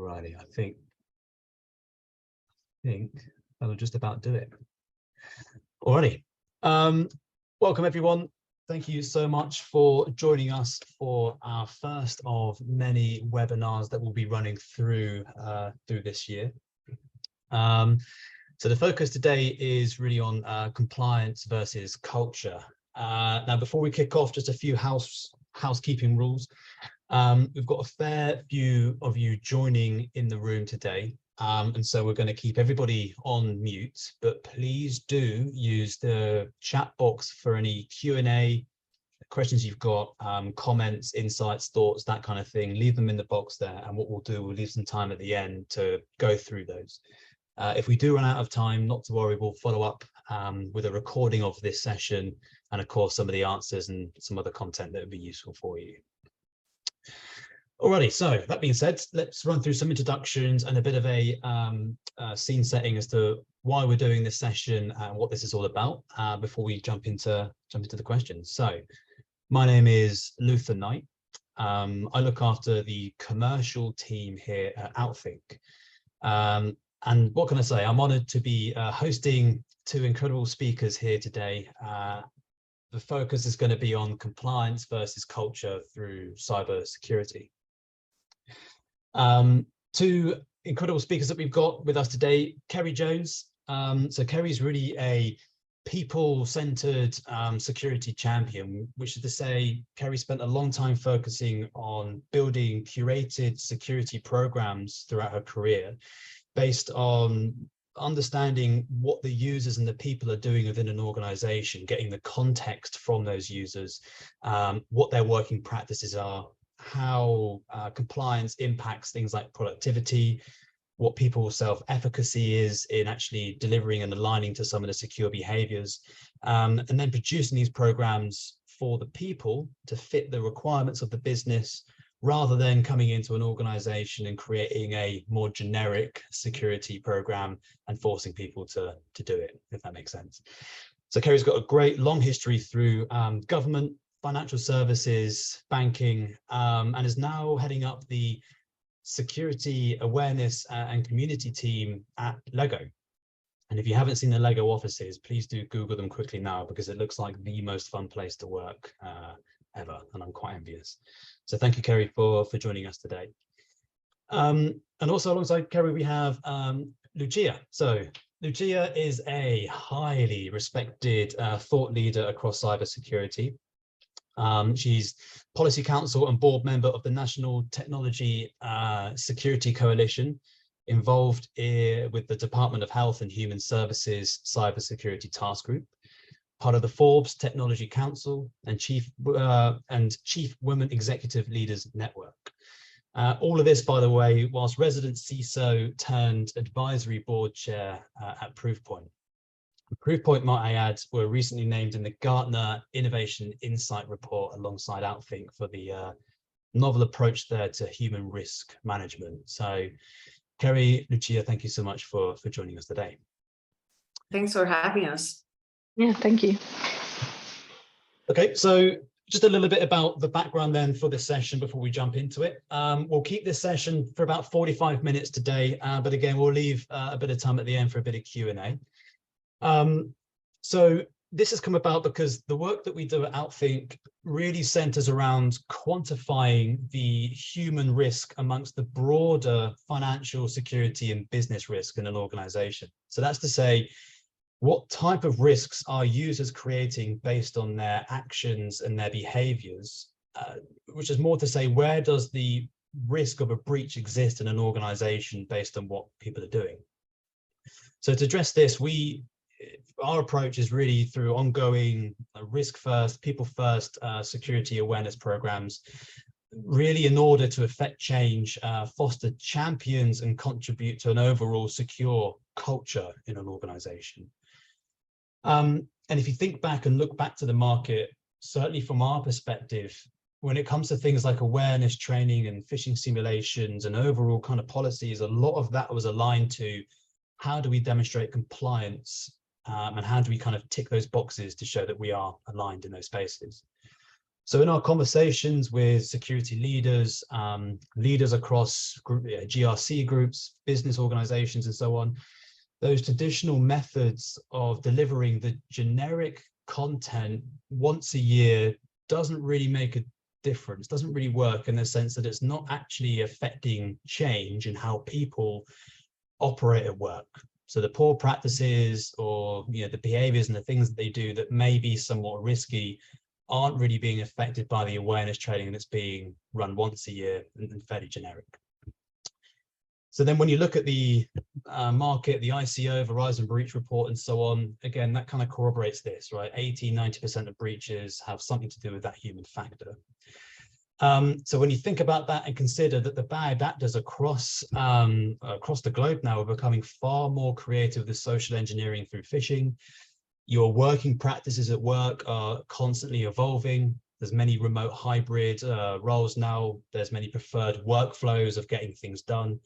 Alrighty, I think that'll just about do it. Alrighty, welcome everyone. Thank you so much for joining us for our first of many webinars that we'll be running through this year. So the focus today is really on compliance versus culture. Now, before we kick off, just a few housekeeping rules. We've got a fair few of you joining in the room today, and so we're going to keep everybody on mute, but please do use the chat box for any Q&A, questions you've got, comments, insights, thoughts, that kind of thing. Leave them in the box there, and what we'll do, we'll leave some time at the end to go through those. If we do run out of time, not to worry, we'll follow up with a recording of this session, and of course some of the answers and some other content that would be useful for you. Alrighty, so that being said, let's run through some introductions and a bit of a scene setting as to why we're doing this session and what this is all about before we jump into the questions. So my name is Luther Knight. I look after the commercial team here at OutThink. And what can I say? I'm honored to be hosting two incredible speakers here today. The focus is going to be on compliance versus culture through cybersecurity. Two incredible speakers that we've got with us today, Kerry Jones. So Kerry's really a people-centered security champion, which is to say, Kerry spent a long time focusing on building curated security programs throughout her career, based on understanding what the users and the people are doing within an organization, getting the context from those users, what their working practices are, how compliance impacts things like productivity, what people's self-efficacy is in actually delivering and aligning to some of the secure behaviors, and then producing these programs for the people to fit the requirements of the business, rather than coming into an organization and creating a more generic security program and forcing people to do it, if that makes sense. So Kerry's got a great long history through government, financial services, banking, and is now heading up the security awareness and community team at Lego. And if you haven't seen the Lego offices, please do Google them quickly now, because it looks like the most fun place to work ever, and I'm quite envious. So thank you, Kerry, for joining us today. And also alongside Kerry, we have Lucia. So Lucia is a highly respected thought leader across cybersecurity. She's policy council and board member of the National Technology Security Coalition, involved with the Department of Health and Human Services Cybersecurity Task Group, part of the Forbes Technology Council, and Chief Women Executive Leaders Network. All of this, by the way, whilst resident CISO turned advisory board chair at Proofpoint. Proofpoint, might I add, were recently named in the Gartner Innovation Insight Report alongside OutThink for the novel approach there to human risk management. So Kerry, Lucia, thank you so much for joining us today. Thanks for having us. Yeah, thank you. Okay, so just a little bit about the background then for this session before we jump into it. We'll keep this session for about 45 minutes today, but again, we'll leave a bit of time at the end for a bit of Q&A. So this has come about because the work that we do at OutThink really centers around quantifying the human risk amongst the broader financial security and business risk in an organization. So that's to say, what type of risks are users creating based on their actions and their behaviors, which is more to say, where does the risk of a breach exist in an organization based on what people are doing? So to address this, our approach is really through ongoing risk first, people first security awareness programs, really in order to affect change, foster champions and contribute to an overall secure culture in an organization. And if you think back and look back to the market, certainly from our perspective, when it comes to things like awareness training and phishing simulations and overall kind of policies, a lot of that was aligned to how do we demonstrate compliance and how do we kind of tick those boxes to show that we are aligned in those spaces. So in our conversations with security leaders, leaders across GRC groups, business organizations, and so on, those traditional methods of delivering the generic content once a year doesn't really make a difference, doesn't really work, in the sense that it's not actually affecting change in how people operate at work. So the poor practices, or the behaviors and the things that they do that may be somewhat risky, aren't really being affected by the awareness training that's being run once a year and fairly generic. So then when you look at the market, the ICO, Verizon breach report, and so on, again, that kind of corroborates this, right? 80–90% of breaches have something to do with that human factor. So when you think about that and consider that the bad actors across the globe now are becoming far more creative with social engineering through phishing, your working practices at work are constantly evolving. There's many remote hybrid roles now. There's many preferred workflows of getting things done.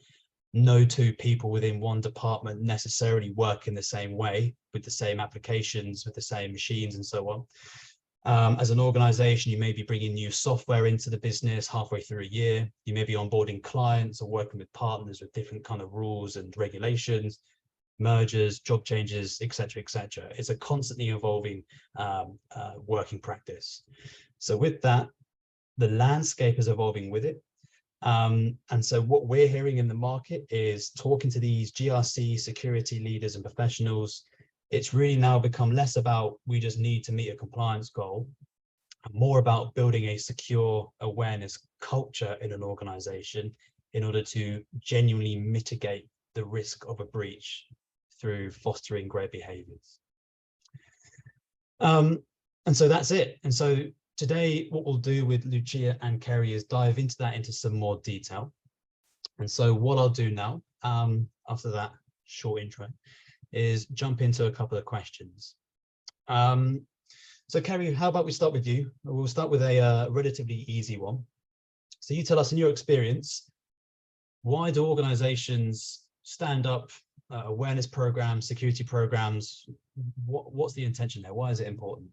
No two people within one department necessarily work in the same way, with the same applications, with the same machines, and so on. As an organization, you may be bringing new software into the business halfway through a year. You may be onboarding clients or working with partners with different kind of rules and regulations, mergers, job changes, etc., etc. It's a constantly evolving working practice. So with that, the landscape is evolving with it. And so what we're hearing in the market is, talking to these GRC security leaders and professionals, it's really now become less about we just need to meet a compliance goal, and more about building a secure awareness culture in an organization in order to genuinely mitigate the risk of a breach through fostering great behaviors. And so that's it. And so today, what we'll do with Lucia and Kerry is dive into that into some more detail. And so what I'll do now, after that short intro, is jump into a couple of questions. So Kerry, how about we start with you? We'll start with a relatively easy one. So you tell us, in your experience, why do organizations stand up awareness programs, security programs? What's the intention there? Why is it important?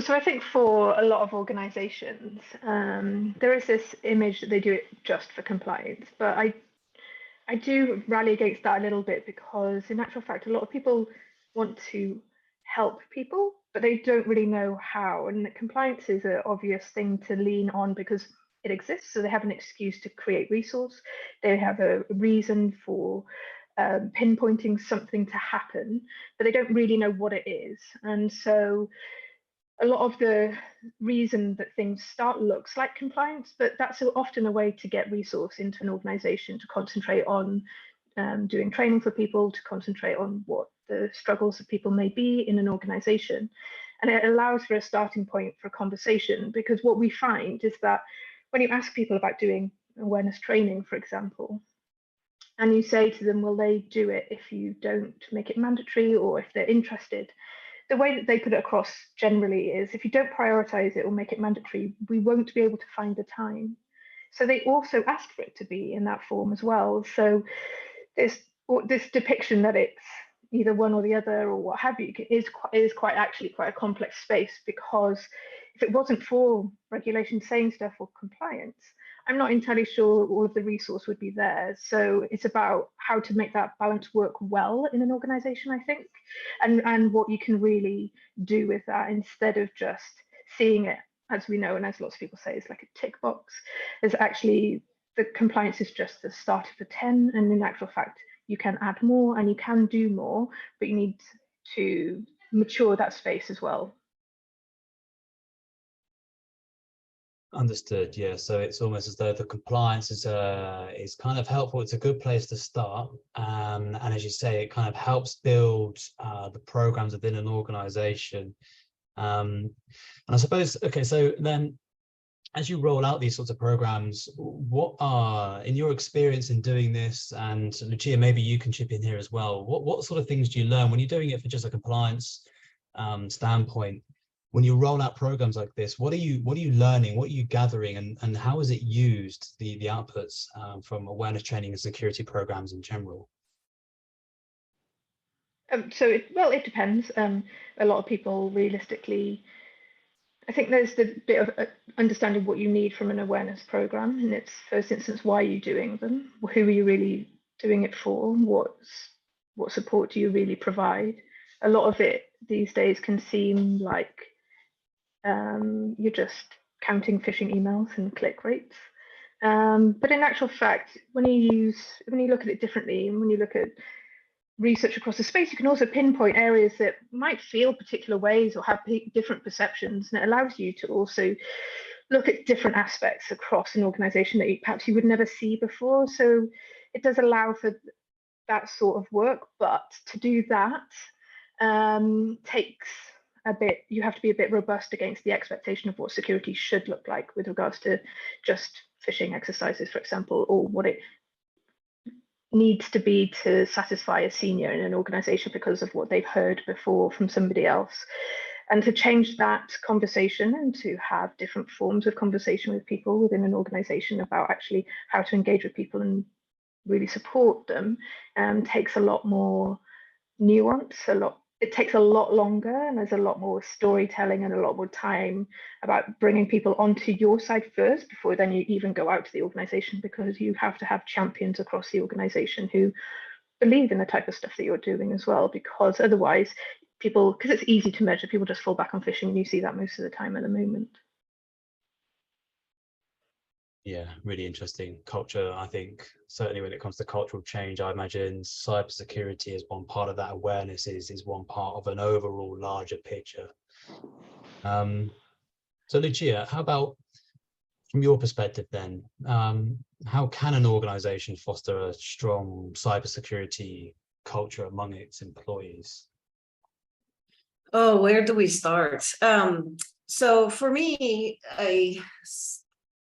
So I think for a lot of organizations, there is this image that they do it just for compliance, but I do rally against that a little bit, because in actual fact, a lot of people want to help people, but they don't really know how. And compliance is an obvious thing to lean on because it exists. So they have an excuse to create resource. They have a reason for pinpointing something to happen, but they don't really know what it is. And so a lot of the reason that things start looks like compliance, but that's often a way to get resource into an organization to concentrate on doing training for people, to concentrate on what the struggles that people may be in an organization. And it allows for a starting point for a conversation, because what we find is that when you ask people about doing awareness training, for example, and you say to them, will they do it if you don't make it mandatory, or if they're interested? The way that they put it across generally is, if you don't prioritize it or make it mandatory, we won't be able to find the time. So they also ask for it to be in that form as well. So this depiction that it's either one or the other or what have you is actually quite a complex space, because if it wasn't for regulation saying stuff or compliance, I'm not entirely sure all of the resource would be there. So it's about how to make that balance work well in an organization, I think, and what you can really do with that, instead of just seeing it, as we know, and as lots of people say, it's like a tick box. There's actually, the compliance is just the start of the 10, and in actual fact, you can add more and you can do more, but you need to mature that space as well. Understood. Yeah. So it's almost as though the compliance is kind of helpful. It's a good place to start, and as you say, it kind of helps build the programs within an organization. And I suppose, okay, so then as you roll out these sorts of programs, what are, in your experience in doing this, and Lucia, maybe you can chip in here as well, what sort of things do you learn when you're doing it for just a compliance standpoint? When you roll out programs like this, what are you learning? What are you gathering, and how is it used, the outputs from awareness training and security programs in general? So it depends. A lot of people realistically I think there's the bit of understanding what you need from an awareness program in its first instance. Why are you doing them? Who are you really doing it for? What support do you really provide? A lot of it these days can seem like you're just counting phishing emails and click rates. But in actual fact, when you look at it differently, and when you look at research across the space, you can also pinpoint areas that might feel particular ways or have different perceptions, and it allows you to also look at different aspects across an organization that perhaps you would never see before. So it does allow for that sort of work, but to do that takes a bit, you have to be a bit robust against the expectation of what security should look like with regards to just phishing exercises, for example, or what it needs to be to satisfy a senior in an organization because of what they've heard before from somebody else. And to change that conversation and to have different forms of conversation with people within an organization about actually how to engage with people and really support them takes a lot more nuance, it takes a lot longer, and there's a lot more storytelling and a lot more time about bringing people onto your side first before then you even go out to the organization, because you have to have champions across the organization who believe in the type of stuff that you're doing as well, because otherwise because it's easy to measure, people just fall back on phishing, and you see that most of the time at the moment. Yeah, really interesting. Culture, I think, certainly when it comes to cultural change, I imagine cybersecurity is one part of that. Awareness is one part of an overall larger picture. So Lucia, how about from your perspective then, how can an organization foster a strong cybersecurity culture among its employees? Oh, where do we start? So for me,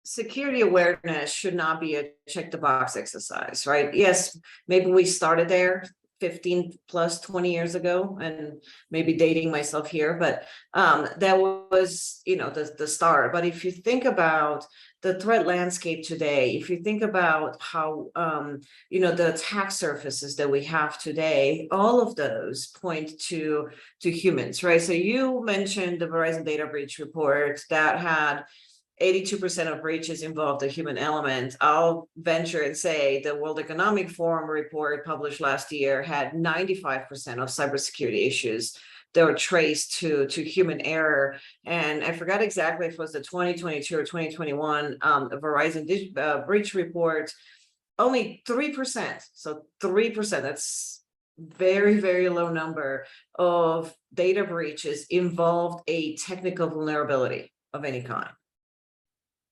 security awareness should not be a check the box exercise, right? Yes, maybe we started there 15 plus 20 years ago, and maybe dating myself here, but that was, the start. But if you think about the threat landscape today, if you think about how, the attack surfaces that we have today, all of those point to humans, right? So you mentioned the Verizon data breach report that had 82% of breaches involved a human element. I'll venture and say the World Economic Forum report published last year had 95% of cybersecurity issues that were traced to human error. And I forgot exactly if it was the 2022 or 2021 Verizon breach report, only 3%. So 3%, that's very, very low number of data breaches involved a technical vulnerability of any kind.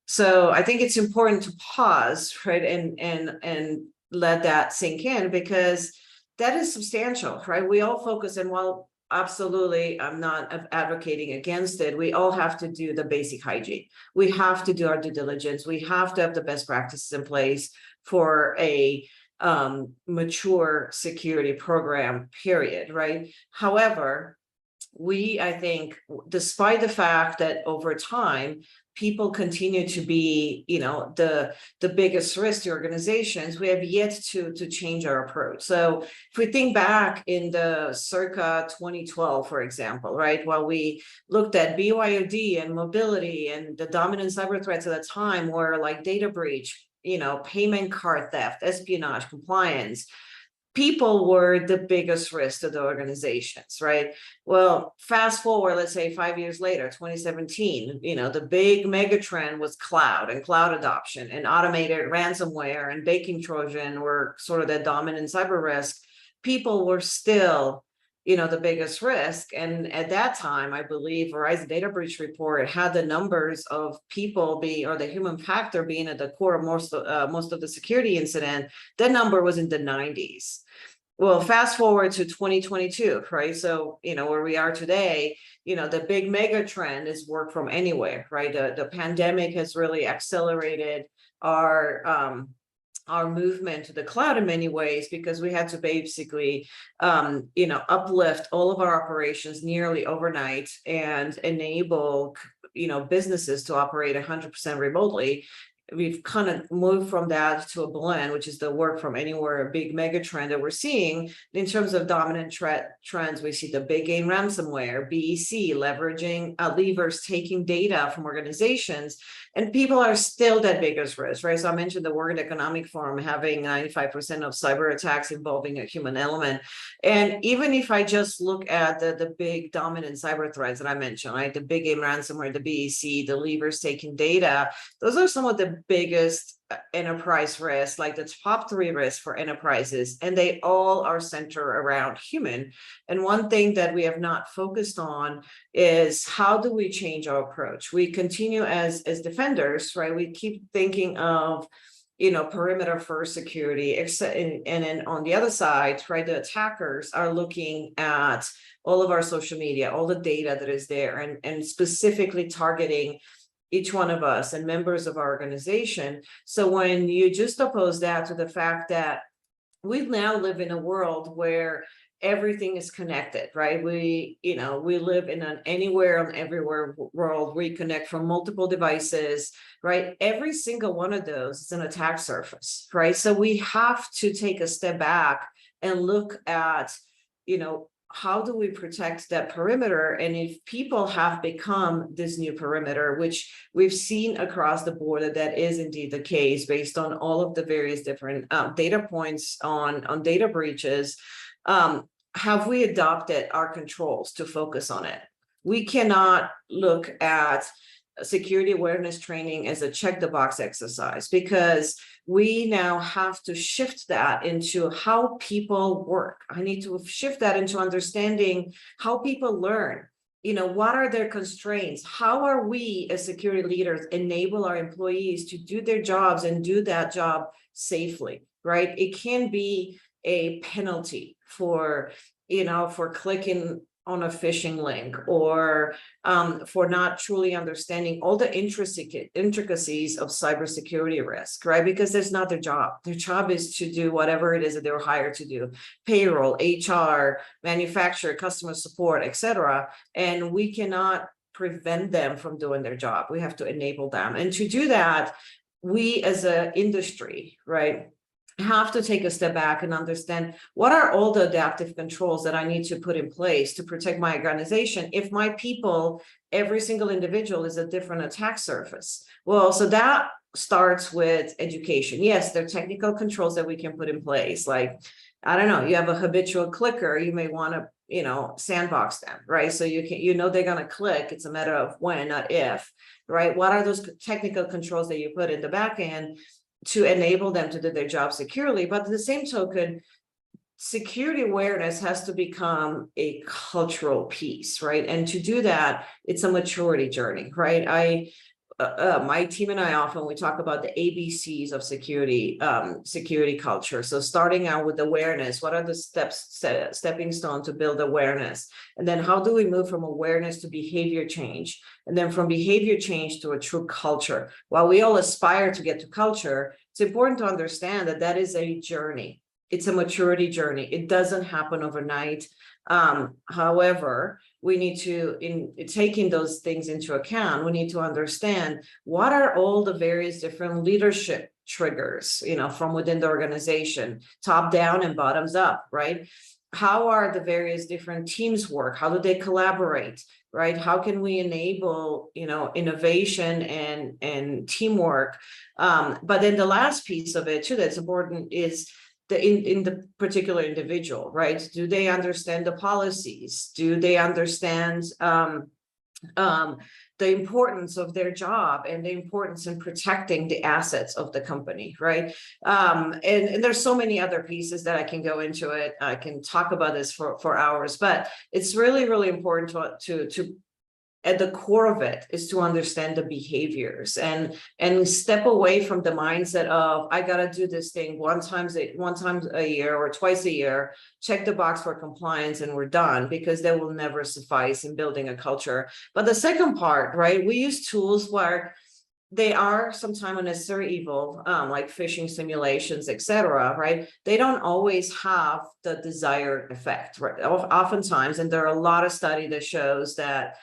So I think it's important to pause, right, and let that sink in, because that is substantial, right? We all focus, and while absolutely I'm not advocating against it, we all have to do the basic hygiene. We have to do our due diligence. We have to have the best practices in place for a mature security program, period, right? However, I think, despite the fact that over time, people continue to be, the biggest risk to organizations, we have yet to change our approach. So if we think back in the circa 2012, for example, right, while we looked at BYOD and mobility, and the dominant cyber threats at the time were like data breach, payment card theft, espionage, compliance, people were the biggest risk to the organizations, right? Well, fast forward, let's say 5 years later, 2017, the big mega trend was cloud and cloud adoption, and automated ransomware and baking Trojan were sort of the dominant cyber risk. People were still, the biggest risk. And at that time, I believe Verizon data breach report had the numbers of people or the human factor being at the core of most of the security incident. That number was in the 90s. Well, fast forward to 2022, right? So, where we are today, the big mega trend is work from anywhere, right? The pandemic has really accelerated our movement to the cloud in many ways, because we had to basically, uplift all of our operations nearly overnight and enable, businesses to operate 100% remotely. we've kind of moved from that to a blend, which is the work from anywhere, a big mega trend that we're seeing. In terms of dominant trends, we see the big game ransomware, BEC, leveraging levers, taking data from organizations, and people are still that biggest risk, right? So I mentioned the World Economic Forum having 95% of cyber attacks involving a human element. And even if I just look at the big dominant cyber threats that I mentioned, right? The big game ransomware, the BEC, the levers taking data, those are some of the biggest enterprise risks, like the top 3 risks for enterprises, and they all are centered around human. And one thing that we have not focused on is how do we change our approach? We continue as defenders, right? We keep thinking of, you know, perimeter first security, and then on the other side, right, the attackers are looking at all of our social media, all the data that is there, and specifically targeting each one of us and members of our organization. So when you just oppose that to the fact that we now live in a world where everything is connected, right? We live in an anywhere and everywhere world. We connect from multiple devices, right? Every single one of those is an attack surface, right? So we have to take a step back and look at, you know, how do we protect that perimeter? And if people have become this new perimeter, which we've seen across the board that is indeed the case based on all of the various different data points on data breaches, have we adopted our controls to focus on it? We cannot look at security awareness training as a check the box exercise, because we now have to shift that into how people work. I need to shift that into understanding how people learn. You know, what are their constraints? How are we as security leaders enable our employees to do their jobs and do that job safely, right? It can be a penalty for, you know, for clicking on a phishing link, or for not truly understanding all the intricacies of cybersecurity risk, right? Because that's not their job. Their job is to do whatever it is that they were hired to do: payroll, HR, manufacturer, customer support, etc. And we cannot prevent them from doing their job. We have to enable them. And to do that, we as an industry, right, have to take a step back and understand what are all the adaptive controls that I need to put in place to protect my organization if my people, every single individual, is a different attack surface. Well, so that starts with education. Yes, there are technical controls that we can put in place. Like, I don't know, you have a habitual clicker, you may want to, you know, sandbox them, right? So you can, you know, they're going to click. It's a matter of when, not if, right? What are those technical controls that you put in the back end to enable them to do their job securely? But at the same token, security awareness has to become a cultural piece, right? And to do that, it's a maturity journey, right? My team and I often, we talk about the ABCs of security, security culture. So starting out with awareness, what are the stepping stone to build awareness? And then how do we move from awareness to behavior change? And then from behavior change to a true culture. While we all aspire to get to culture, it's important to understand that that is a journey. It's a maturity journey. It doesn't happen overnight. However, we need to, in taking those things into account, we need to understand what are all the various different leadership triggers, you know, from within the organization, top down and bottoms up, right? How are the various different teams work? How do they collaborate, right? How can we enable, you know, innovation and teamwork? But then the last piece of it too that's important is in the particular individual, right? Do they understand the policies? Do they understand the importance of their job and the importance in protecting the assets of the company, right? And there's so many other pieces that I can go into it. I can talk about this for hours, but it's really, really important to at the core of it is to understand the behaviors and step away from the mindset of, I got to do this thing one time a year or twice a year, check the box for compliance and we're done, because that will never suffice in building a culture. But the second part, right, we use tools where they are sometimes a necessary evil, like phishing simulations, etc., right? They don't always have the desired effect, right? Oftentimes, and there are a lot of study that shows that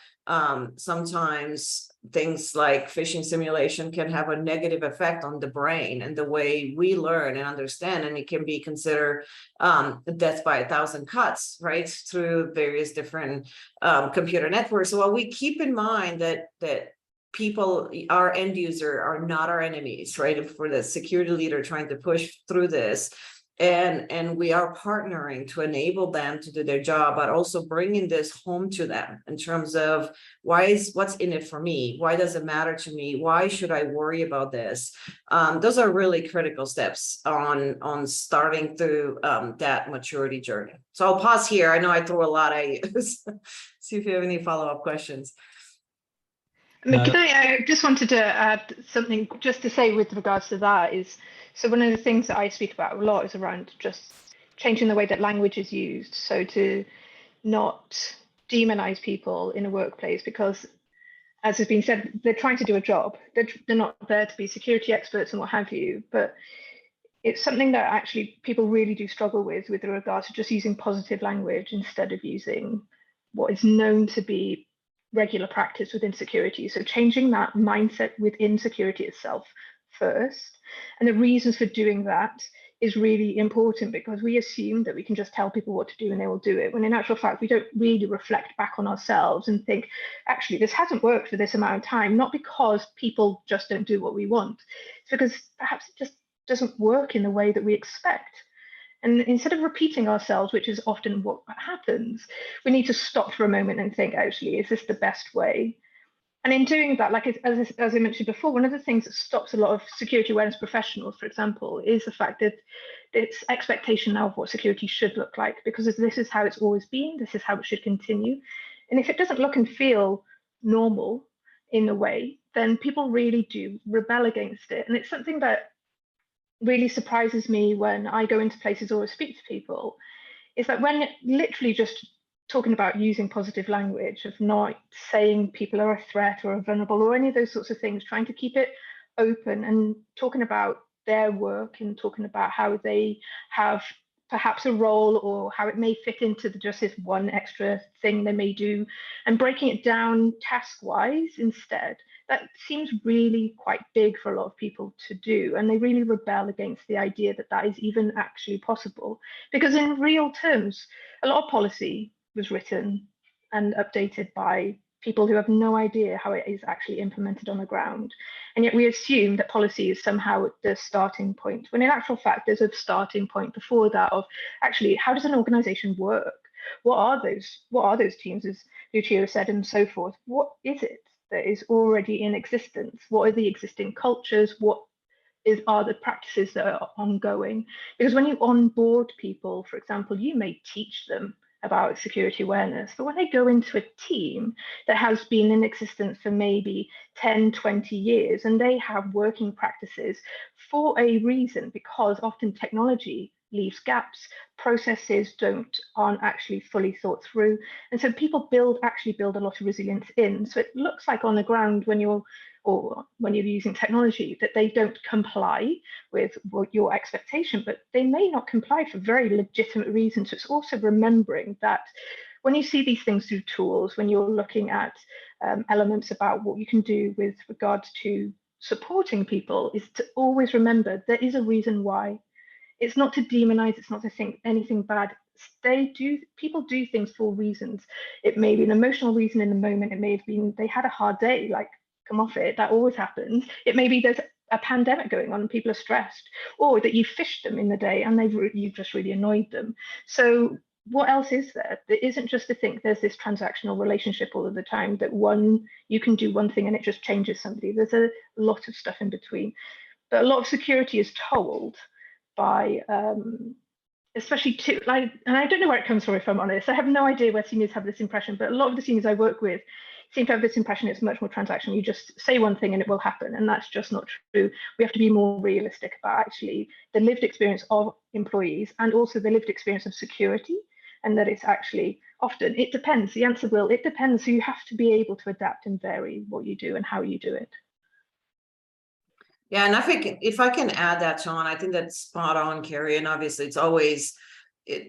sometimes things like phishing simulation can have a negative effect on the brain and the way we learn and understand, and it can be considered death by 1,000 cuts, right, through various different computer networks. So while we keep in mind that people, our end user, are not our enemies, right, for the security leader trying to push through this, and we are partnering to enable them to do their job, but also bringing this home to them in terms of what's in it for me? Why does it matter to me? Why should I worry about this? Those are really critical steps on starting through that maturity journey. So I'll pause here. I know I threw a lot at you. See if you have any follow-up questions. I just wanted to add something just to say with regards to that is, so one of the things that I speak about a lot is around just changing the way that language is used. So to not demonize people in a workplace, because as has been said, they're trying to do a job. They're not there to be security experts and what have you, but it's something that actually people really do struggle with regards to just using positive language instead of using what is known to be regular practice within security. So changing that mindset within security itself first. And the reasons for doing that is really important, because we assume that we can just tell people what to do and they will do it, when in actual fact, we don't really reflect back on ourselves and think, actually, this hasn't worked for this amount of time, not because people just don't do what we want. It's because perhaps it just doesn't work in the way that we expect. And instead of repeating ourselves, which is often what happens, we need to stop for a moment and think, actually, is this the best way? And in doing that, like as I mentioned before, one of the things that stops a lot of security awareness professionals, for example, is the fact that it's expectation now of what security should look like, because this is how it's always been, this is how it should continue. And if it doesn't look and feel normal in a way, then people really do rebel against it. And it's something that really surprises me when I go into places or speak to people, is that when literally just talking about using positive language, of not saying people are a threat or are vulnerable or any of those sorts of things, trying to keep it open and talking about their work and talking about how they have perhaps a role or how it may fit into just this one extra thing they may do, and breaking it down task-wise instead. That seems really quite big for a lot of people to do, and they really rebel against the idea that that is even actually possible. Because in real terms, a lot of policy was written and updated by people who have no idea how it is actually implemented on the ground. And yet we assume that policy is somehow the starting point, when in actual fact, there's a starting point before that of actually, how does an organization work? What are those teams, as Lucio said, and so forth? What is it that is already in existence? What are the existing cultures? What are the practices that are ongoing? Because when you onboard people, for example, you may teach them about security awareness, but when they go into a team that has been in existence for maybe 10, 20 years, and they have working practices for a reason, because often technology leaves gaps, processes aren't actually fully thought through, and so people actually build a lot of resilience in. So it looks like on the ground when you're using technology that they don't comply with your expectation, but they may not comply for very legitimate reasons. So it's also remembering that when you see these things through tools, when you're looking at elements about what you can do with regards to supporting people, is to always remember there is a reason why. It's not to demonize, it's not to think anything bad. People do things for reasons. It may be an emotional reason in the moment. It may have been they had a hard day, like, come off it, that always happens. It may be there's a pandemic going on and people are stressed, or that you fished them in the day and you've just really annoyed them. So what else is there? There isn't just to think there's this transactional relationship all of the time, that you can do one thing and it just changes somebody. There's a lot of stuff in between. But a lot of security is told by especially and I don't know where it comes from, if I'm honest. I have no idea where seniors have this impression, but a lot of the seniors I work with seem to have this impression it's much more transactional. You just say one thing and it will happen, and that's just not true. We have to be more realistic about actually the lived experience of employees and also the lived experience of security, and that it's actually often, it depends. The answer will, it depends. So you have to be able to adapt and vary what you do and how you do it. Yeah, and I think if I can add that, Sean, I think that's spot on, Carrie. And obviously it's always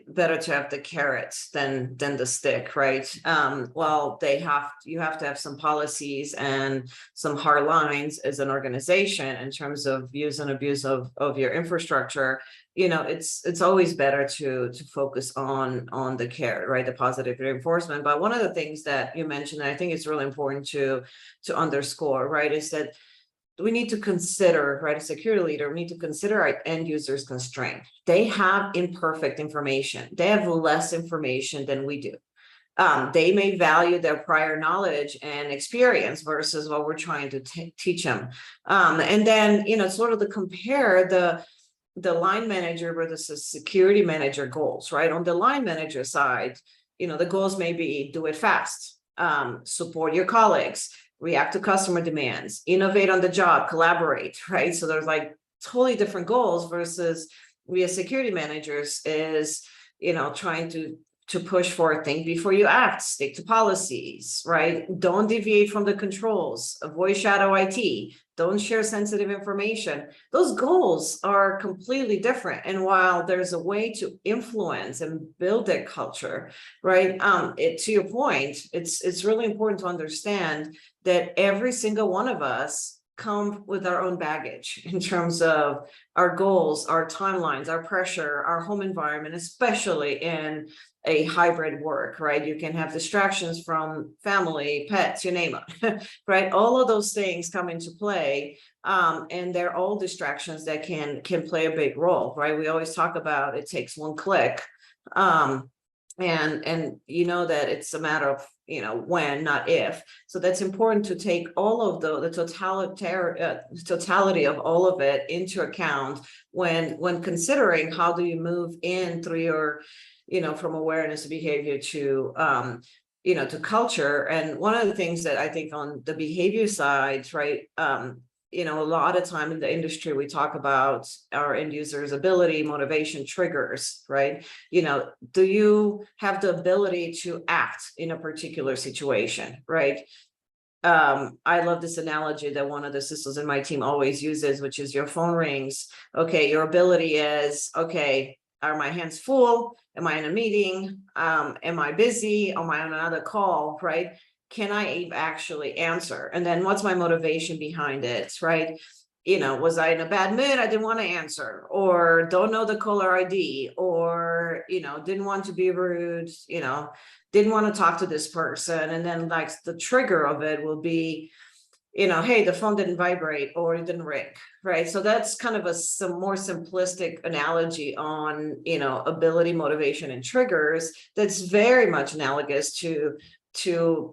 better to have the carrots than the stick, right? Well, you have to have some policies and some hard lines as an organization in terms of use and abuse of your infrastructure. It's always better to focus on the carrot, right? The positive reinforcement. But one of the things that you mentioned, and I think it's really important to underscore, right, is that we need to consider, right, a security leader, we need to consider our end users' constraint. They have imperfect information. They have less information than we do. They may value their prior knowledge and experience versus what we're trying to teach them. And then, sort of to compare the line manager versus the security manager goals, right? On the line manager side, the goals may be do it fast, support your colleagues, react to customer demands, innovate on the job, collaborate, right? So there's like totally different goals versus we as security managers is, trying to push for think before you act, stick to policies, right? Don't deviate from the controls, avoid shadow IT, don't share sensitive information. Those goals are completely different. And while there's a way to influence and build that culture, right? To your point, it's really important to understand that every single one of us come with our own baggage in terms of our goals, our timelines, our pressure, our home environment, especially in a hybrid work, right? You can have distractions from family, pets, you name it, right? All of those things come into play. And they're all distractions that can play a big role, right? We always talk about it takes one click. And that it's a matter of when, not if. So that's important to take all of the totality of all of it into account when considering how do you move in through your from awareness of behavior to to culture. And one of the things that I think on the behavior side, right, a lot of time in the industry, we talk about our end users' ability, motivation, triggers, right? Do you have the ability to act in a particular situation, right? I love this analogy that one of the CISOs in my team always uses, which is your phone rings. Okay, your ability is, okay, are my hands full? Am I in a meeting? Am I busy? Am I on another call, right? Can I actually answer? And then what's my motivation behind it, right? Was I in a bad mood? I didn't want to answer, or don't know the caller ID, or, didn't want to be rude, didn't want to talk to this person. And then like the trigger of it will be, hey, the phone didn't vibrate or it didn't ring, right? So that's kind of some more simplistic analogy on, ability, motivation, and triggers. That's very much analogous to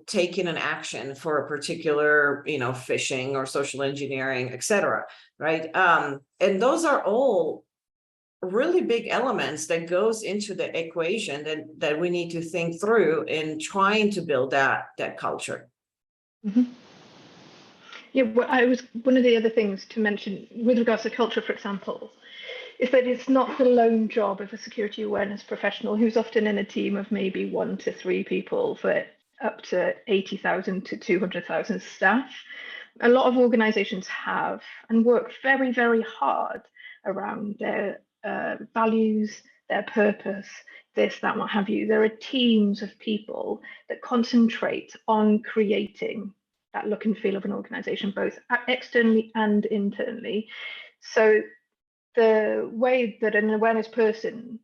taking an action for a particular, phishing or social engineering, et cetera, right? And those are all really big elements that goes into the equation that we need to think through in trying to build that culture. Mm-hmm. Yeah, well, one of the other things to mention with regards to culture, for example, is that it's not the lone job of a security awareness professional who's often in a team of maybe 1 to 3 people for up to 80,000 to 200,000 staff. A lot of organizations have and work very, very hard around their values, their purpose, this, that, what have you. There are teams of people that concentrate on creating that look and feel of an organization, both externally and internally. So the way that an awareness person,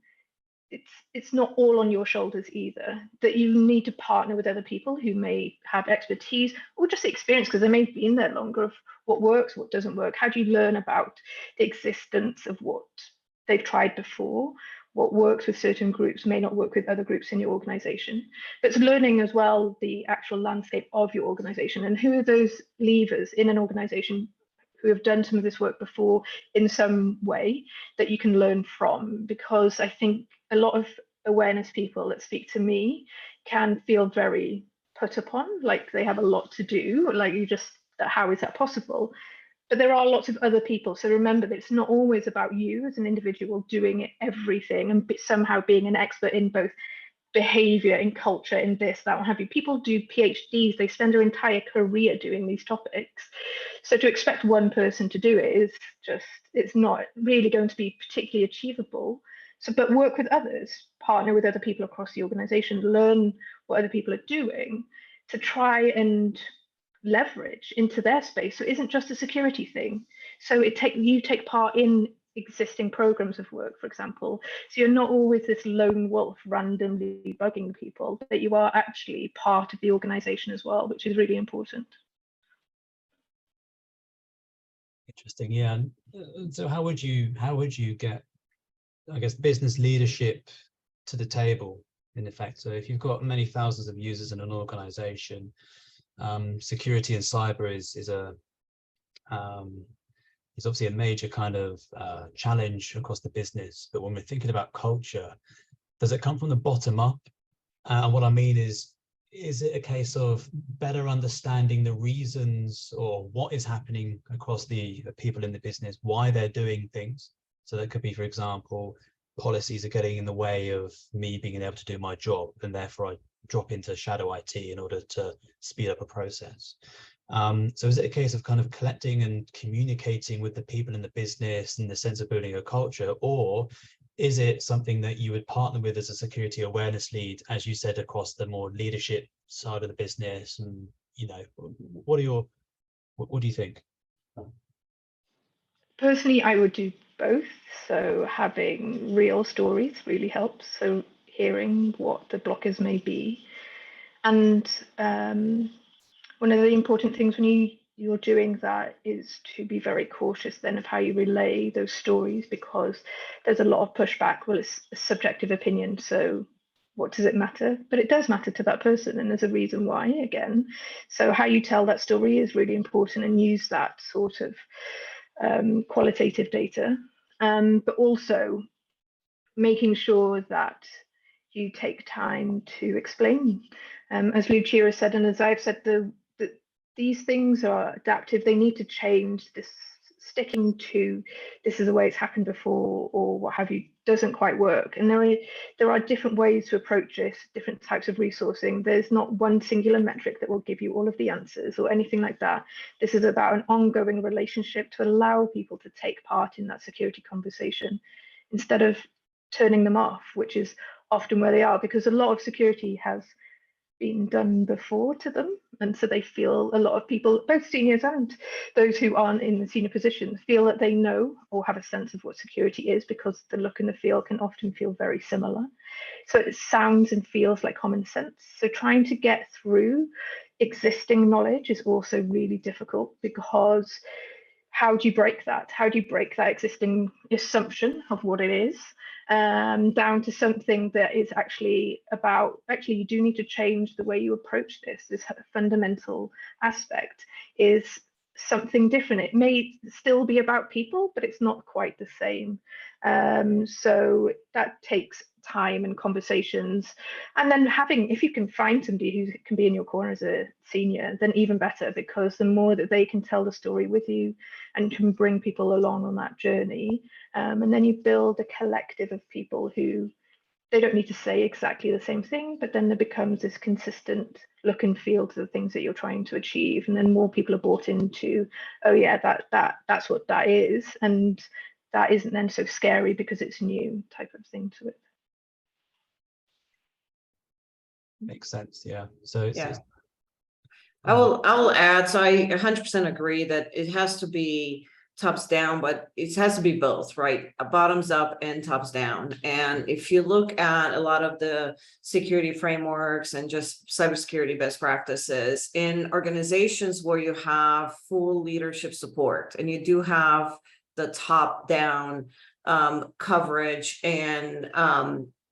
it's not all on your shoulders either, that you need to partner with other people who may have expertise or just experience, because they may have been there longer, of what works, what doesn't work. How do you learn about the existence of what they've tried before? What works with certain groups may not work with other groups in your organization. But it's learning as well the actual landscape of your organization and who are those levers in an organization who have done some of this work before in some way that you can learn from. Because I think a lot of awareness people that speak to me can feel very put upon, like they have a lot to do, like how is that possible? But there are lots of other people. So remember that it's not always about you as an individual doing everything and somehow being an expert in both behavior, in culture, in this, that, what have you. People do PhDs, they spend their entire career doing these topics. So to expect one person to do it is it's not really going to be particularly achievable. So, but work with others, partner with other people across the organization, learn what other people are doing to try and leverage into their space. So it isn't just a security thing. So you take part in existing programs of work, for example. So you're not always this lone wolf randomly bugging people, but you are actually part of the organization as well, which is really important. Interesting, yeah. So how would you get, I guess, business leadership to the table in effect? So if you've got many thousands of users in an organization, security and cyber is obviously a major kind of challenge across the business. But when we're thinking about culture, does it come from the bottom up? And what I mean is it a case of better understanding the reasons or what is happening across the people in the business, why they're doing things? So that could be, for example, policies are getting in the way of me being able to do my job, and therefore I drop into shadow IT in order to speed up a process. So is it a case of kind of collecting and communicating with the people in the business in the sense of building a culture, or is it something that you would partner with as a security awareness lead, as you said, across the more leadership side of the business? And, you know, what do you think? Personally, I would do both. So having real stories really helps. So hearing what the blockers may be. And one of the important things when you're doing that is to be very cautious then of how you relay those stories, because there's a lot of pushback. Well, it's a subjective opinion, so what does it matter? But it does matter to that person, and there's a reason why, again. So how you tell that story is really important, and use that sort of qualitative data, but also making sure that you take time to explain. As Lucia said, and as I've said, these things are adaptive. They need to change. This sticking to this is the way it's happened before or what have you doesn't quite work. And there are different ways to approach this, different types of resourcing. There's not one singular metric that will give you all of the answers or anything like that. This is about an ongoing relationship to allow people to take part in that security conversation instead of turning them off, which is often where they are, because a lot of security has been done before to them, and so they feel, a lot of people, both seniors and those who aren't in the senior positions, feel that they know or have a sense of what security is, because the look and the feel can often feel very similar. So it sounds and feels like common sense. So trying to get through existing knowledge is also really difficult, because how do you break that? How do you break that existing assumption of what it is down to something that is actually about, actually, you do need to change the way you approach this. This fundamental aspect is something different. It may still be about people, but it's not quite the same. So that takes time and conversations, and then having, if you can find somebody who can be in your corner as a senior, then even better, because the more that they can tell the story with you and can bring people along on that journey, and then you build a collective of people who, they don't need to say exactly the same thing, but then there becomes this consistent look and feel to the things that you're trying to achieve, and then more people are bought into, oh yeah, that's what that is, and that isn't then so scary because it's new, type of thing to it. Makes sense, yeah. So it's, yeah. I will add, so I 100% agree that it has to be tops down, but it has to be both, right? Bottoms up and tops down. And if you look at a lot of the security frameworks and just cybersecurity best practices in organizations where you have full leadership support, and you do have the top down coverage and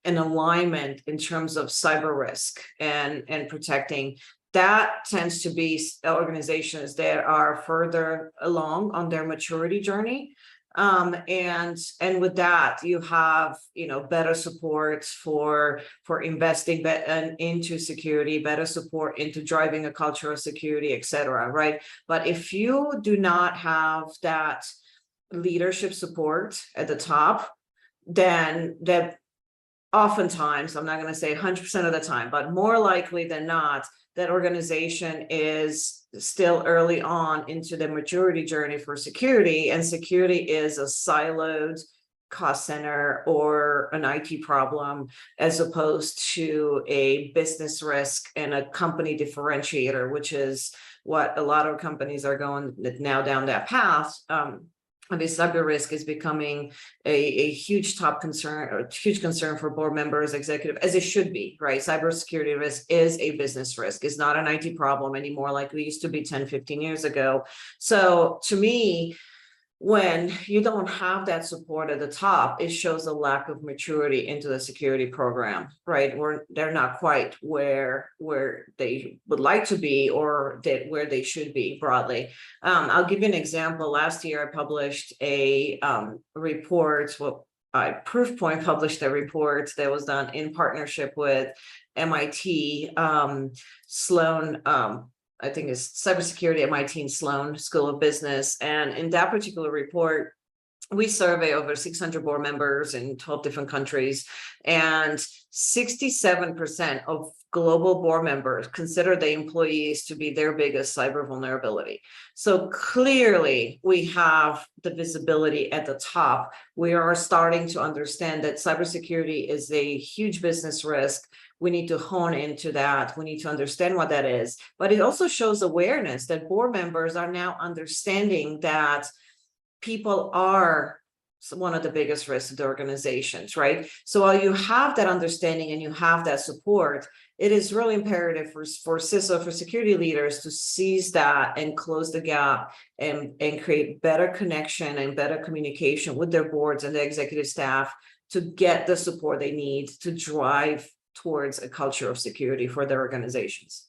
an alignment in terms of cyber risk and protecting, that tends to be organizations that are further along on their maturity journey. And with that, you have, better support for investing into security, better support into driving a culture of security, et cetera, right? But if you do not have that leadership support at the top, then that oftentimes, I'm not going to say 100% of the time, but more likely than not, that organization is still early on into the maturity journey for security, and security is a siloed cost center or an IT problem, as opposed to a business risk and a company differentiator, which is what a lot of companies are going now down that path. I mean, cyber risk is becoming a huge top concern, or huge concern for board members, executive, as it should be, right? Cybersecurity risk is a business risk. It's not an IT problem anymore like we used to be 10, 15 years ago. So to me, when you don't have that support at the top, it shows a lack of maturity into the security program, right? They're not quite where they would like to be, or where they should be broadly. I'll give you an example. Last year, I published a report. Well, Proofpoint published a report that was done in partnership with MIT, Sloan. I think it's Cybersecurity, MIT and Sloan School of Business. And in that particular report, we survey over 600 board members in 12 different countries, and 67% of global board members consider the employees to be their biggest cyber vulnerability. So clearly we have the visibility at the top. We are starting to understand that cybersecurity is a huge business risk. We need to hone into that. We need to understand what that is. But it also shows awareness that board members are now understanding that people are one of the biggest risks of the organizations, right? So while you have that understanding and you have that support, it is really imperative for CISO, for security leaders, to seize that and close the gap and create better connection and better communication with their boards and the executive staff to get the support they need to drive towards a culture of security for their organizations.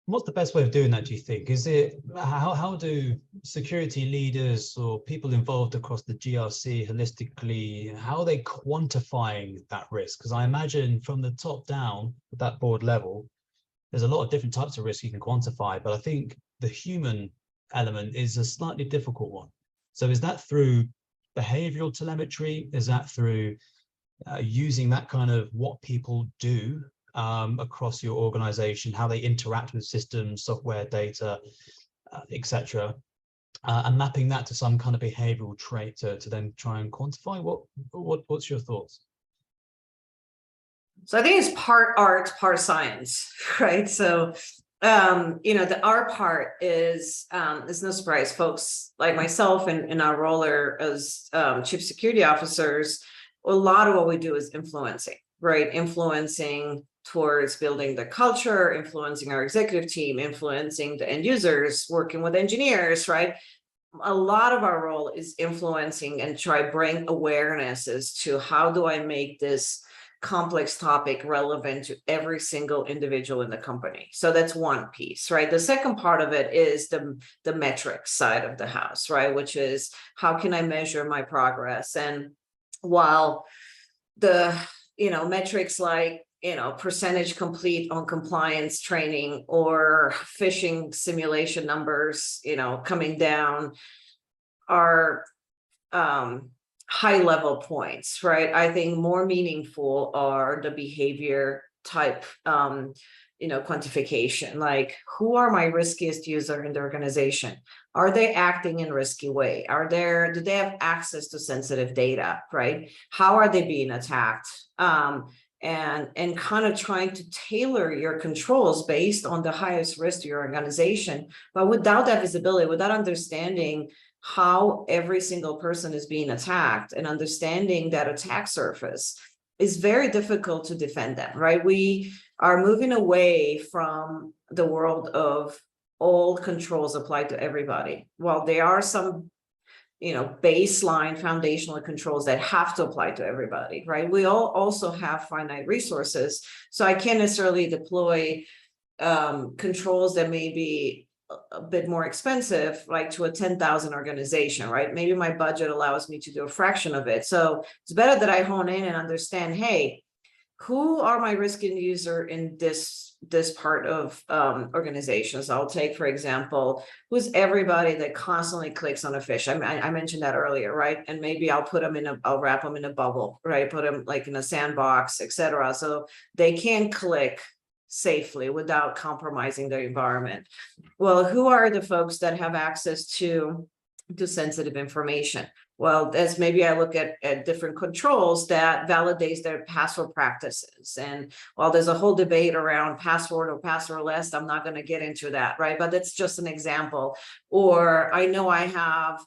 What's the best way of doing that, do you think? Is it, how do security leaders or people involved across the GRC holistically, how are they quantifying that risk? Because I imagine from the top down at that board level, there's a lot of different types of risk you can quantify, but I think the human element is a slightly difficult one. So is that through behavioral telemetry? Is that through using that kind of what people do across your organization, how they interact with systems, software, data, etc., and mapping that to some kind of behavioral trait to then try and quantify? What's your thoughts? So I think it's part art, part science, right? So the art part is no surprise, folks like myself and in our role as chief security officers. A lot of what we do is influencing, right? Influencing towards building the culture, influencing our executive team, influencing the end users, working with engineers, right? A lot of our role is influencing and try bring awareness as to how do I make this complex topic relevant to every single individual in the company. So that's one piece, right? The second part of it is the metrics side of the house, right? Which is how can I measure my progress? And while the metrics like percentage complete on compliance training or phishing simulation numbers coming down are high level points, right? I think more meaningful are the behavior type quantification, like who are my riskiest user in the organization? Are they acting in risky way? Do they have access to sensitive data, right? How are they being attacked? And kind of trying to tailor your controls based on the highest risk to your organization. But without that visibility, without understanding how every single person is being attacked and understanding that attack surface, is very difficult to defend them, right? We are moving away from the world of all controls applied to everybody. While there are some baseline foundational controls that have to apply to everybody, right? We all also have finite resources. So I can't necessarily deploy controls that may be a bit more expensive, like to a 10,000 organization, right? Maybe my budget allows me to do a fraction of it. So it's better that I hone in and understand, hey, who are my risk user in this part of organizations? I'll take, for example, who's everybody that constantly clicks on a fish? I mentioned that earlier, right? And maybe I'll wrap them in a bubble, right? Put them like in a sandbox, etc., so they can click safely without compromising their environment. Well, who are the folks that have access to to sensitive information. Well, as maybe I look at different controls that validates their password practices. And while there's a whole debate around password or passwordless, I'm not going to get into that, right? But that's just an example. Or I know I have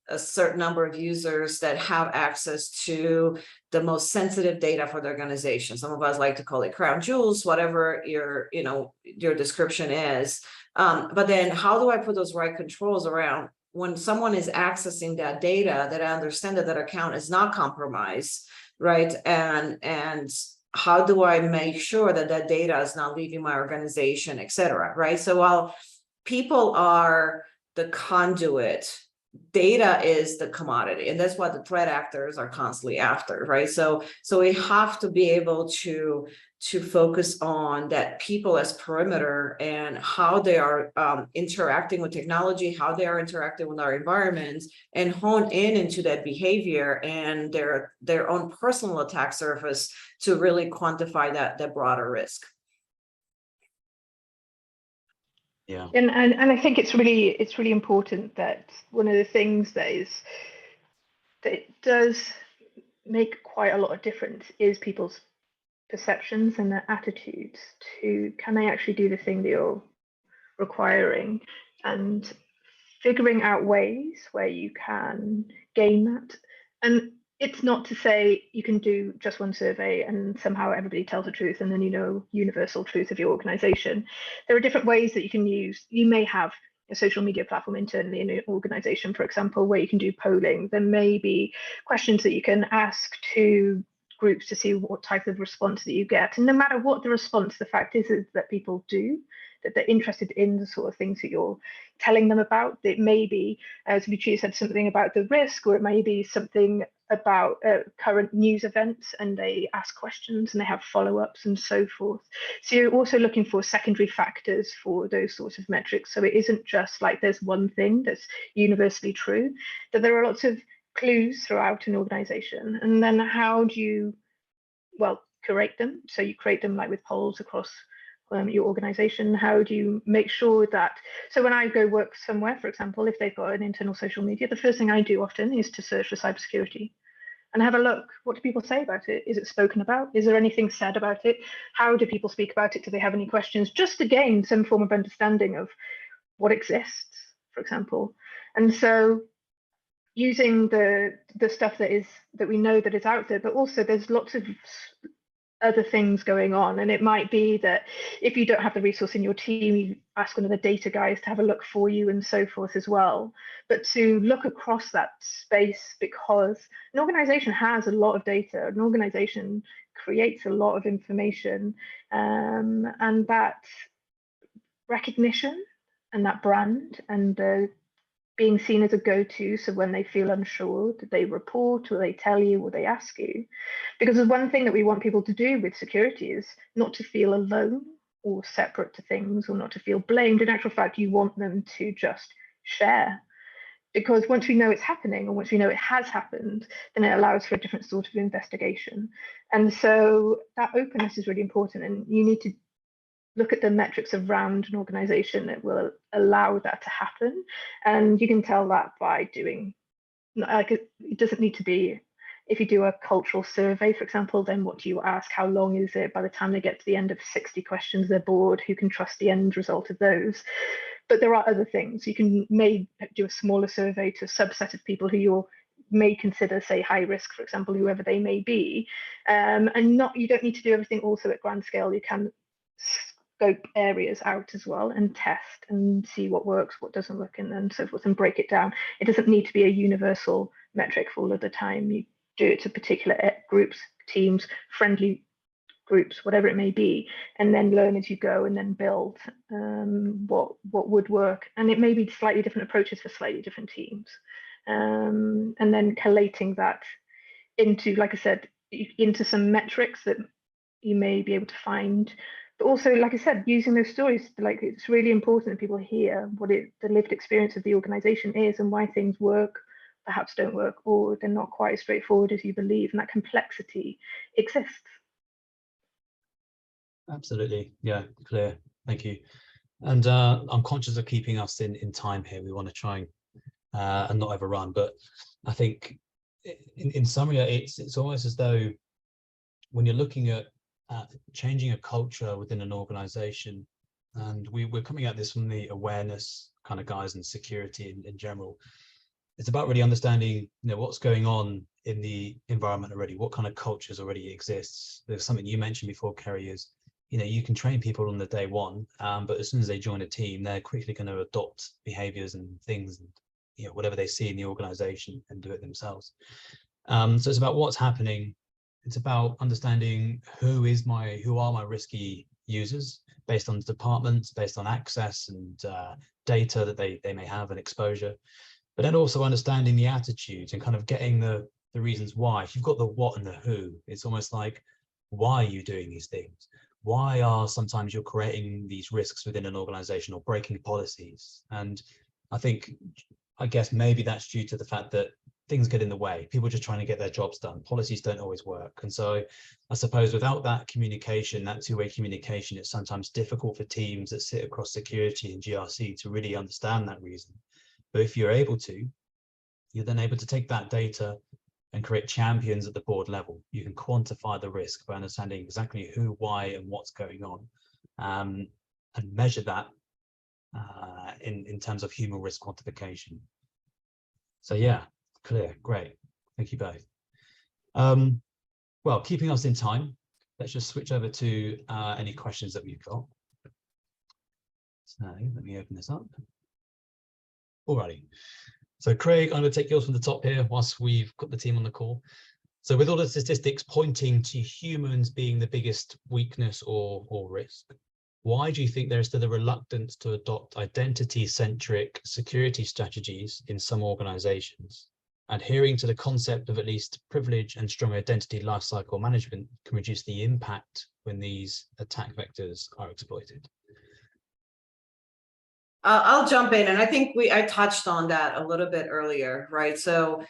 a certain number of users that have access to the most sensitive data for the organization. Some of us like to call it crown jewels, whatever your description is. But then how do I put those right controls around when someone is accessing that data, that I understand that that account is not compromised, right? And how do I make sure that that data is not leaving my organization, et cetera, right? So while people are the conduit, data is the commodity, and that's what the threat actors are constantly after, right? So we have to be able to focus on that people as perimeter and how they are interacting with technology, how they are interacting with our environments, and hone in into that behavior and their own personal attack surface to really quantify that broader risk. Yeah, and I think it's really important that one of the things that does make quite a lot of difference is people's perceptions and their attitudes to, can they actually do the thing that you're requiring, and figuring out ways where you can gain that. And it's not to say you can do just one survey and somehow everybody tells the truth and then you know universal truth of your organization. There are different ways that you can use. You may have a social media platform internally in an organization, for example, where you can do polling. There may be questions that you can ask to groups to see what type of response that you get. And no matter what the response, the fact is that people do, that they're interested in the sort of things that you're telling them about. It may be, as Lucia said, something about the risk, or it may be something about current news events, and they ask questions and they have follow-ups and so forth. So you're also looking for secondary factors for those sorts of metrics. So it isn't just like there's one thing that's universally true, that there are lots of clues throughout an organization. And then how do you, well, curate them? So you create them like with polls across your organization. How do you make sure that, so when I go work somewhere, for example, if they've got an internal social media, the first thing I do often is to search for cybersecurity and have a look. What do people say about it? Is it spoken about? Is there anything said about it? How do people speak about it? Do they have any questions? Just to gain some form of understanding of what exists, for example. And so using the stuff that we know that is out there, but also there's lots of other things going on. And it might be that if you don't have the resource in your team, you ask one of the data guys to have a look for you and so forth as well. But to look across that space, because an organization has a lot of data, an organization creates a lot of information, and that recognition and that brand and the being seen as a go-to, so when they feel unsure, that they report or they tell you or they ask you. Because there's one thing that we want people to do with security is not to feel alone or separate to things, or not to feel blamed. In actual fact, you want them to just share. Because once we know it's happening, or once we know it has happened, then it allows for a different sort of investigation. And so that openness is really important, and you need to look at the metrics around an organization that will allow that to happen. And you can tell that by doing, like, it doesn't need to be, if you do a cultural survey, for example, then what do you ask? How long is it? By the time they get to the end of 60 questions, they're bored. Who can trust the end result of those? But there are other things. You may do a smaller survey to a subset of people who you may consider, say, high risk, for example, whoever they may be. And you don't need to do everything also at grand scale. You can scope areas out as well and test and see what works, what doesn't work, and so forth, and break it down. It doesn't need to be a universal metric for all of the time. You do it to particular groups, teams, friendly groups, whatever it may be, and then learn as you go, and then build what would work. And it may be slightly different approaches for slightly different teams, and then collating that into, like I said, into some metrics that you may be able to find. But also, like I said, using those stories, like, it's really important that people hear what the lived experience of the organization is and why things work, perhaps don't work, or they're not quite as straightforward as you believe, and that complexity exists. Absolutely. Yeah, clear. Thank you. And I'm conscious of keeping us in time here. We want to try and not overrun. But I think in summary, it's almost as though when you're looking at changing a culture within an organization, and we're coming at this from the awareness kind of guys and security in general, it's about really understanding, what's going on in the environment already, what kind of cultures already exists. There's something you mentioned before, Kerry, is, you can train people on the day one, but as soon as they join a team, they're quickly going to adopt behaviors and things, and whatever they see in the organization, and do it themselves. So it's about what's happening. It's about understanding who are my risky users, based on departments, based on access and data that they may have, and exposure. But then also understanding the attitudes and kind of getting the reasons why. If you've got the what and the who, it's almost like, why are you doing these things? Why are sometimes you're creating these risks within an organization or breaking policies? And I guess maybe that's due to the fact that things get in the way. People are just trying to get their jobs done. Policies don't always work. And so I suppose without that communication, that two-way communication, it's sometimes difficult for teams that sit across security and GRC to really understand that reason. But if you're able to, you're then able to take that data and create champions at the board level. You can quantify the risk by understanding exactly who, why, and what's going on, and measure that in terms of human risk quantification. So yeah, clear, great. Thank you both. Well, keeping us in time, let's just switch over to any questions that we've got. So let me open this up. Alrighty. So Craig, I'm going to take yours from the top here whilst we've got the team on the call. So with all the statistics pointing to humans being the biggest weakness or risk, why do you think there is still a reluctance to adopt identity-centric security strategies in some organizations? Adhering to the concept of at least privilege and strong identity lifecycle management can reduce the impact when these attack vectors are exploited. I'll jump in, and I think I touched on that a little bit earlier, right? So,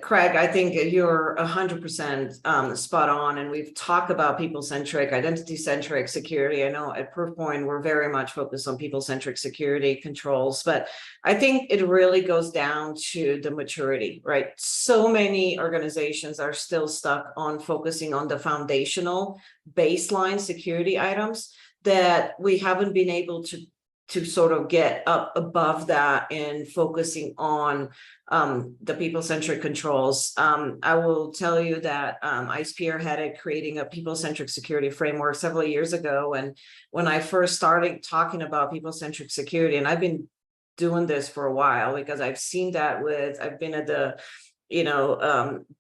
Craig, I think you're 100% spot on, and we've talked about people-centric, identity-centric security. I know at Proofpoint, we're very much focused on people-centric security controls, but I think it really goes down to the maturity, right? So many organizations are still stuck on focusing on the foundational baseline security items that we haven't been able to sort of get up above that and focusing on the people-centric controls. I will tell you that I spearheaded creating a people-centric security framework several years ago. And when I first started talking about people-centric security, and I've been doing this for a while because I've seen that I've been at the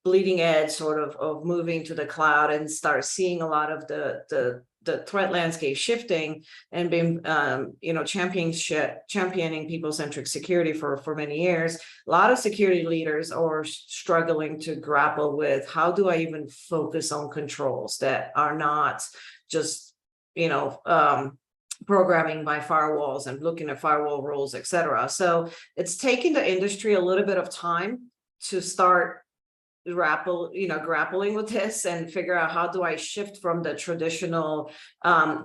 bleeding edge sort of moving to the cloud and start seeing a lot of the threat landscape shifting, and been championing people-centric security for many years. A lot of security leaders are struggling to grapple with, how do I even focus on controls that are not just programming by firewalls and looking at firewall rules, etc. So it's taking the industry a little bit of time to start grappling with this and figure out, how do I shift from the traditional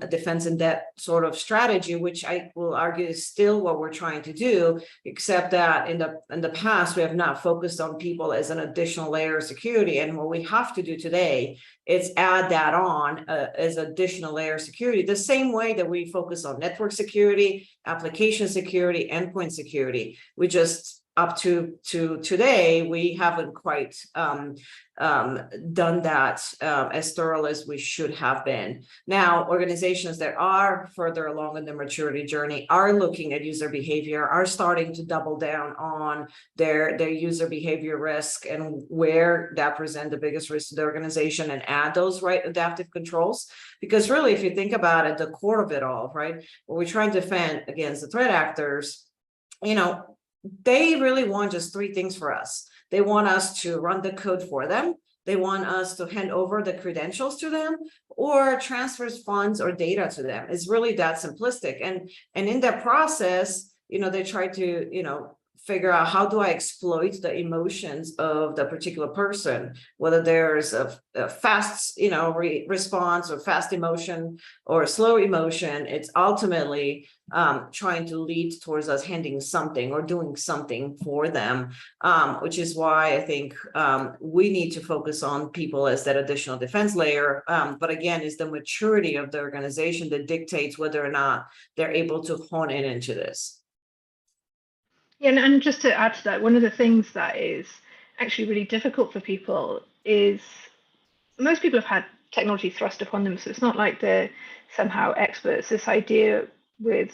defense in depth sort of strategy, which I will argue is still what we're trying to do, except that in the past we have not focused on people as an additional layer of security. And what we have to do today is add that on as additional layer of security, the same way that we focus on network security, application security, endpoint security. We just, up to today, we haven't quite done that as thorough as we should have been. Now, organizations that are further along in the maturity journey are looking at user behavior, are starting to double down on their user behavior risk and where that presents the biggest risk to the organization, and add those right adaptive controls. Because really, if you think about it, the core of it all, right, what we're trying to defend against the threat actors, they really want just three things for us. They want us to run the code for them. They want us to hand over the credentials to them, or transfers funds or data to them. It's really that simplistic. And in that process, they try to, figure out, how do I exploit the emotions of the particular person, whether there's a fast, response, or fast emotion, or a slow emotion. It's ultimately trying to lead towards us handing something or doing something for them, which is why I think we need to focus on people as that additional defense layer. But again, it's the maturity of the organization that dictates whether or not they're able to hone in into this. Yeah, and just to add to that, one of the things that is actually really difficult for people is most people have had technology thrust upon them, so it's not like they're somehow experts. This idea with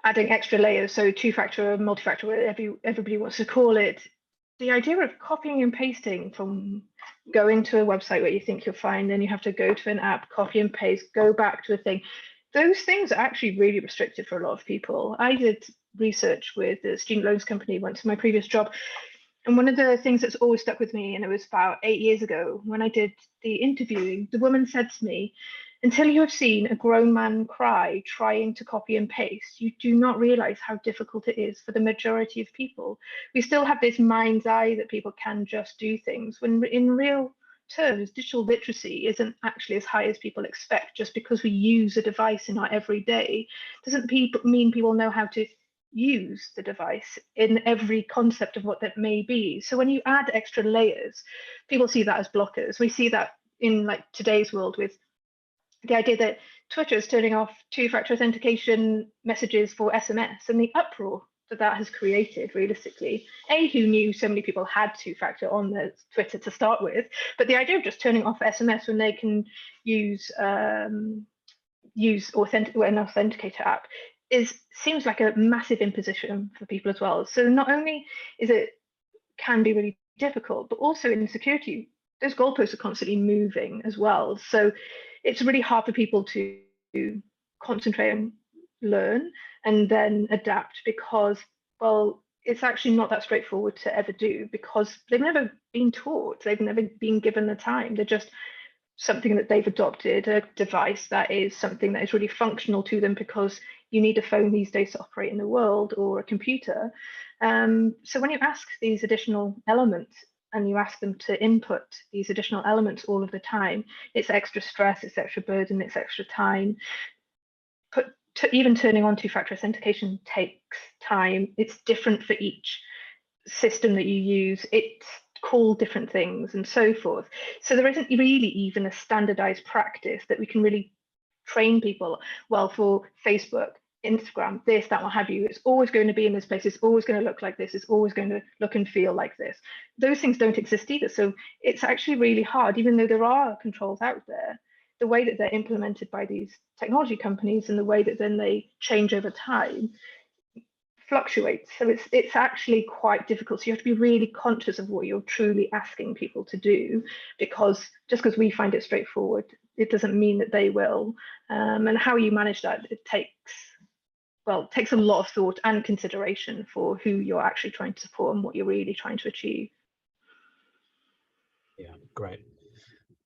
adding extra layers, so two-factor, multi-factor, whatever everybody wants to call it, the idea of copying and pasting from going to a website where you think you're fine, then you have to go to an app, copy and paste, go back to a thing. Those things are actually really restrictive for a lot of people. I did research with the student loans company once in my previous job. And one of the things that's always stuck with me, and it was about 8 years ago when I did the interviewing, the woman said to me, until you have seen a grown man cry trying to copy and paste, you do not realize how difficult it is for the majority of people. We still have this mind's eye that people can just do things, when in real terms, digital literacy isn't actually as high as people expect. Just because we use a device in our everyday doesn't mean people know how to use the device in every concept of what that may be. So when you add extra layers, people see that as blockers. We see that in like today's world with the idea that Twitter is turning off two-factor authentication messages for SMS and the uproar that has created realistically. Who knew so many people had two-factor on their Twitter to start with, but the idea of just turning off SMS when they can use an authenticator app seems like a massive imposition for people as well. So not only can be really difficult, but also in security, those goalposts are constantly moving as well. So it's really hard for people to concentrate and learn and then adapt, because, well, it's actually not that straightforward to ever do, because they've never been taught, they've never been given the time. They're just something that they've adopted, a device that is something that is really functional to them, because you need a phone these days to operate in the world, or a computer. So when you ask these additional elements and you ask them to input these additional elements all of the time, it's extra stress, it's extra burden, it's extra time. Even turning on two-factor authentication takes time. It's different for each system that you use. It's called different things and so forth. So there isn't really even a standardized practice that we can really train people. Well, for Facebook, Instagram, this, that, what have you, it's always going to be in this place, it's always going to look like this, it's always going to look and feel like this. Those things don't exist either. So it's actually really hard, even though there are controls out there, the way that they're implemented by these technology companies and the way that then they change over time fluctuates. So it's actually quite difficult. So you have to be really conscious of what you're truly asking people to do, because just because we find it straightforward, it doesn't mean that they will. And how you manage that, it takes a lot of thought and consideration for who you're actually trying to support and what you're really trying to achieve. Yeah, great.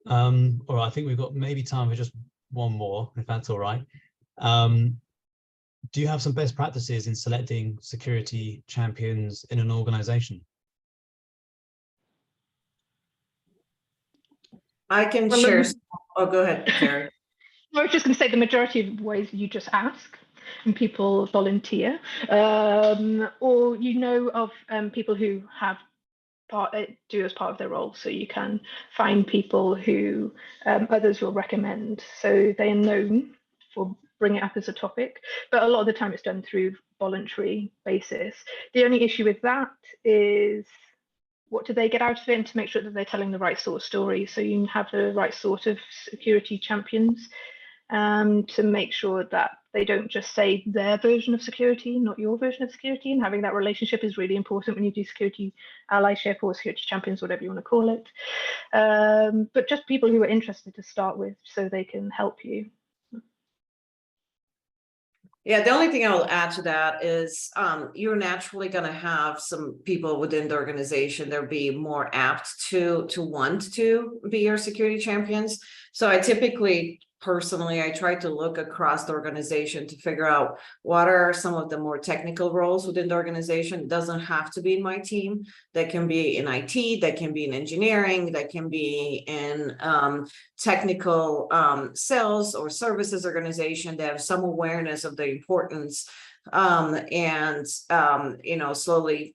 All right, I think we've got maybe time for just one more, if that's all right. Do you have some best practices in selecting security champions in an organization? I can share. Oh, go ahead, Carrie. I was just going to say the majority of ways you just ask and people volunteer, or of people who have do as part of their role. So you can find people who others will recommend, so they are known for bringing it up as a topic, but a lot of the time it's done through voluntary basis. The only issue with that is, what do they get out of it, and to make sure that they're telling the right sort of story. So you have the right sort of security champions, to make sure that they don't just say their version of security, not your version of security. And having that relationship is really important when you do security allyship or security champions, whatever you want to call it. But just people who are interested to start with, so they can help you. Yeah, the only thing I will add to that is you're naturally going to have some people within the organization that will be more apt to want to be your security champions. So I typically personally, I try to look across the organization to figure out what are some of the more technical roles within the organization. It doesn't have to be in my team. That can be in IT, that can be in engineering, that can be in technical sales or services organization that have some awareness of the importance and slowly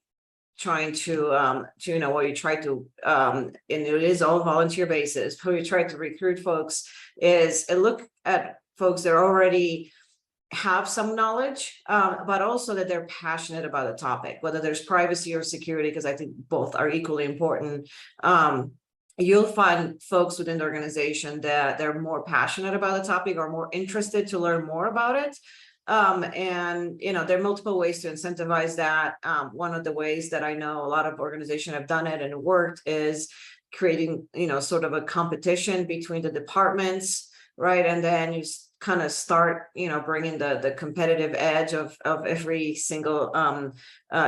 trying to where you try to and it is all volunteer basis, where you try to recruit folks is look at folks that already have some knowledge, but also that they're passionate about the topic, whether there's privacy or security, because I think both are equally important. You'll find folks within the organization that they're more passionate about the topic or more interested to learn more about it. And there are multiple ways to incentivize that. One of the ways that I know a lot of organizations have done it and it worked is creating, sort of a competition between the departments, right? And then you kind of start, bringing the competitive edge of every single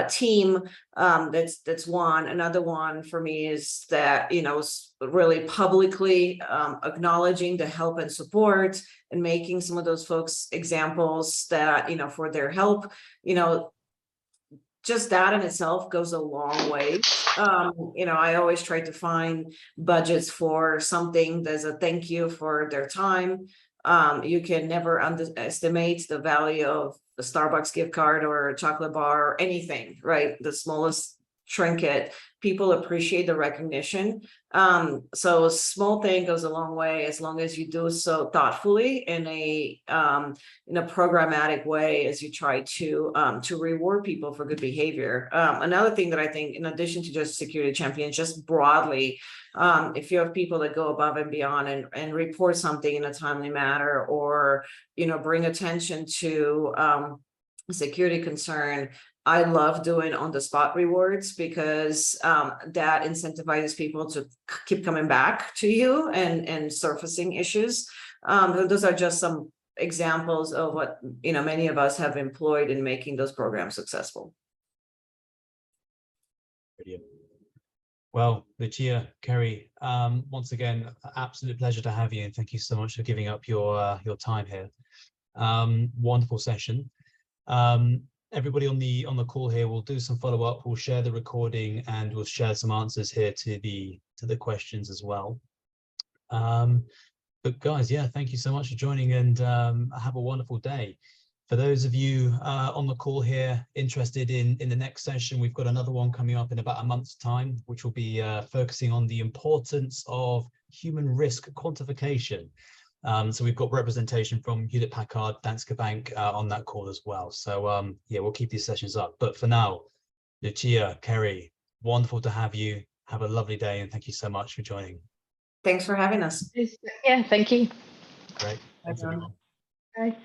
team. That's one. Another one for me is that, really publicly acknowledging the help and support and making some of those folks examples that, for their help, just that in itself goes a long way. I always try to find budgets for something as a thank you for their time. You can never underestimate the value of a Starbucks gift card or a chocolate bar or anything, right? The smallest trinket, people appreciate the recognition. So a small thing goes a long way as long as you do so thoughtfully in a programmatic way as you try to reward people for good behavior. Another thing that I think, in addition to just security champions, just broadly, if you have people that go above and beyond and report something in a timely manner or, bring attention to a security concern, I love doing on the spot rewards because that incentivizes people to keep coming back to you and surfacing issues. Those are just some examples of what many of us have employed in making those programs successful. Brilliant. Well, Lucia, Kerry, once again, absolute pleasure to have you, and thank you so much for giving up your time here. Wonderful session. Everybody on the call here will do some follow-up. We'll share the recording and we'll share some answers here to the questions as well. But guys, yeah, thank you so much for joining, and have a wonderful day. For those of you on the call here interested in the next session, we've got another one coming up in about a month's time, which will be focusing on the importance of human risk quantification. So we've got representation from Hewlett Packard, Danske Bank on that call as well. So yeah, we'll keep these sessions up. But for now, Lucia, Kerry, wonderful to have you. Have a lovely day, and thank you so much for joining. Thanks for having us. Yeah, thank you. Great. Thanks, everyone. Bye.